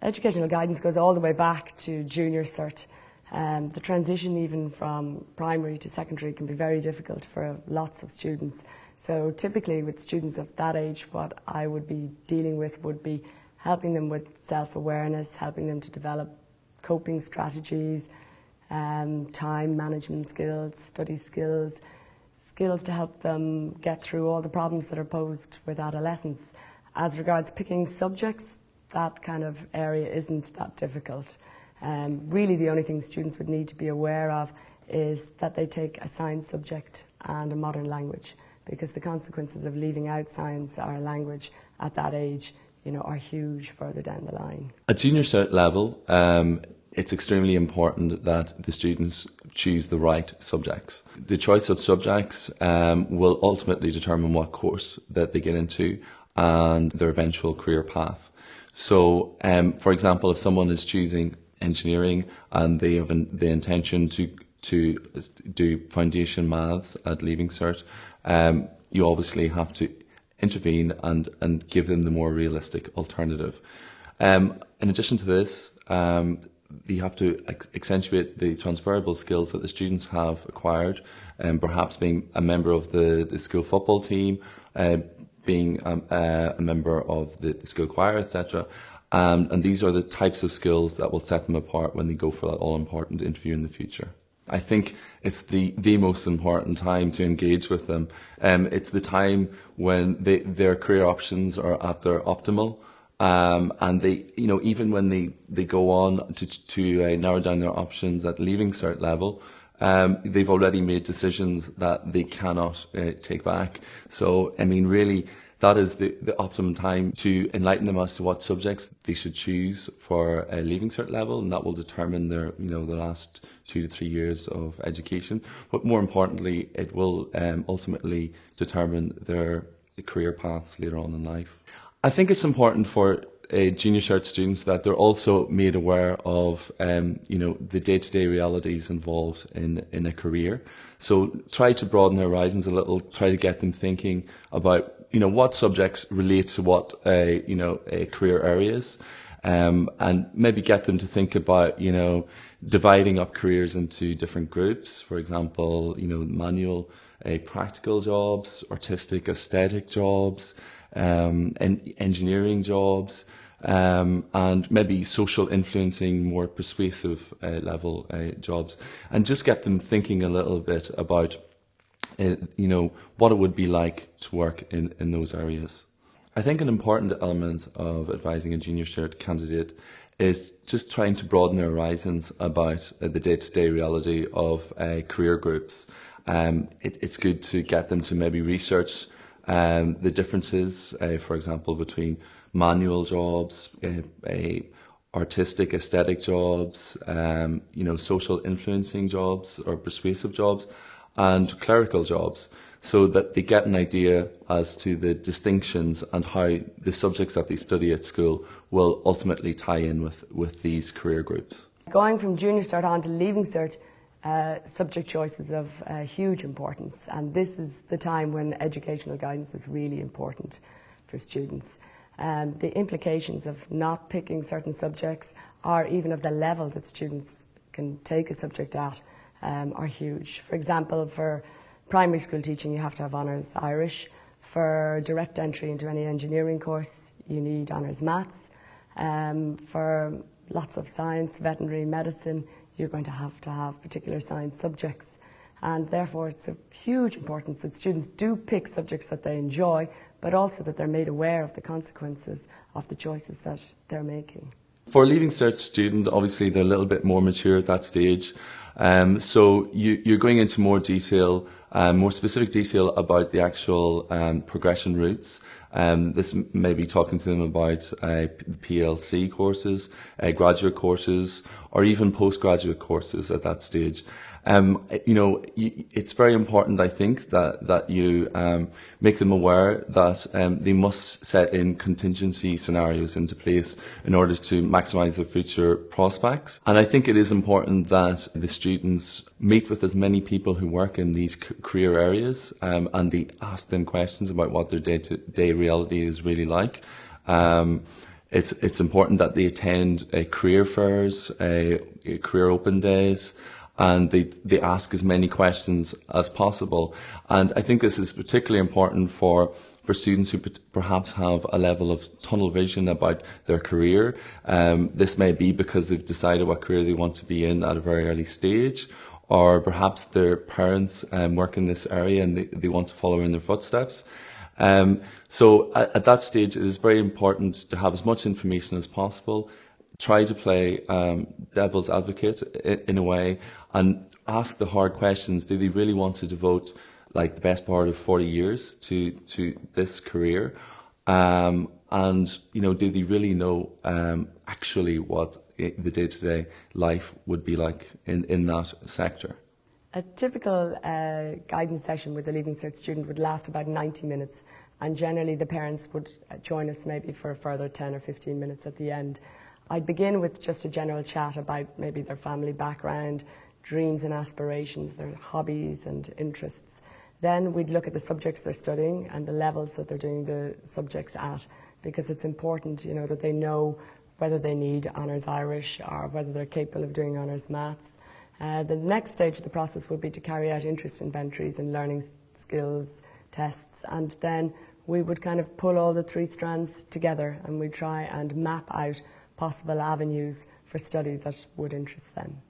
Educational guidance goes all the way back to junior cert. The transition even from primary to secondary can be very difficult for lots of students. So typically with students of that age, what I would be dealing with would be helping them with self-awareness, helping them to develop coping strategies, time management skills, study skills, skills to help them get through all the problems that are posed with adolescence. As regards picking subjects, that kind of area isn't that difficult. Really the only thing students would need to be aware of is that they take a science subject and a modern language, because the consequences of leaving out science or language at that age, are huge further down the line. At junior cert level, it's extremely important that the students choose the right subjects. The choice of subjects will ultimately determine what course that they get into and their eventual career path. So, for example, if someone is choosing engineering and they have the intention to do foundation maths at Leaving Cert, you obviously have to intervene and give them the more realistic alternative. In addition to this, you have to accentuate the transferable skills that the students have acquired, perhaps being a member of the school football team, being a member of the school choir, etc. And these are the types of skills that will set them apart when they go for that all-important interview in the future. I think it's the most important time to engage with them. It's the time when their career options are at their optimal. And they, even when they go on to narrow down their options at Leaving Cert level, they've already made decisions that they cannot take back. So, really, that is the optimum time to enlighten them as to what subjects they should choose for a Leaving Cert level, and that will determine their, the last 2 to 3 years of education. But more importantly, it will ultimately determine their career paths later on in life. I think it's important for junior cert students that they're also made aware of, the day-to-day realities involved in a career. So try to broaden their horizons a little. Try to get them thinking about, what subjects relate to what, career areas, and maybe get them to think about, dividing up careers into different groups. For example, manual, practical jobs, artistic, aesthetic jobs, and engineering jobs, and maybe social influencing, more persuasive level jobs, and just get them thinking a little bit about, what it would be like to work in those areas. I think an important element of advising a junior cert candidate is just trying to broaden their horizons about the day-to-day reality of career groups. It's good to get them to maybe research the differences, for example, between manual jobs, artistic, aesthetic jobs, social influencing jobs or persuasive jobs, and clerical jobs, so that they get an idea as to the distinctions and how the subjects that they study at school will ultimately tie in with these career groups. Going from junior cert on to Leaving Cert, subject choice is of huge importance, and this is the time when educational guidance is really important for students. The implications of not picking certain subjects, or even of the level that students can take a subject at, are huge. For example, for primary school teaching you have to have honours Irish. For direct entry into any engineering course you need honours maths. For lots of science, veterinary, medicine, you're going to have particular science subjects, and therefore it's of huge importance that students do pick subjects that they enjoy, but also that they're made aware of the consequences of the choices that they're making. For a Leaving Cert student, obviously they're a little bit more mature at that stage, so you're going into more detail, more specific detail about the actual progression routes. This may be talking to them about PLC courses, graduate courses, or even postgraduate courses at that stage. It's very important, I think, that you make them aware that they must set in contingency scenarios into place in order to maximise their future prospects. And I think it is important that the students meet with as many people who work in these career areas, and they ask them questions about what their day-to-day reality is really like. It's important that they attend career fairs, career open days, and they ask as many questions as possible. And I think this is particularly important for students who perhaps have a level of tunnel vision about their career. This may be because they've decided what career they want to be in at a very early stage, or perhaps their parents work in this area and they want to follow in their footsteps. So at that stage, it is very important to have as much information as possible, try to play devil's advocate in a way, and ask the hard questions. Do they really want to devote like the best part of 40 years to this career? And, you know, do they really know actually what the day-to-day life would be like in that sector? A typical guidance session with a Leaving Cert student would last about 90 minutes, and generally the parents would join us maybe for a further 10 or 15 minutes at the end. I'd begin with just a general chat about maybe their family background, dreams and aspirations, their hobbies and interests. Then we'd look at the subjects they're studying and the levels that they're doing the subjects at, because it's important, you know, that they know whether they need Honours Irish or whether they're capable of doing Honours Maths. The next stage of the process would be to carry out interest inventories and learning skills tests, and then we would kind of pull all the three strands together and we'd try and map out possible avenues for study that would interest them.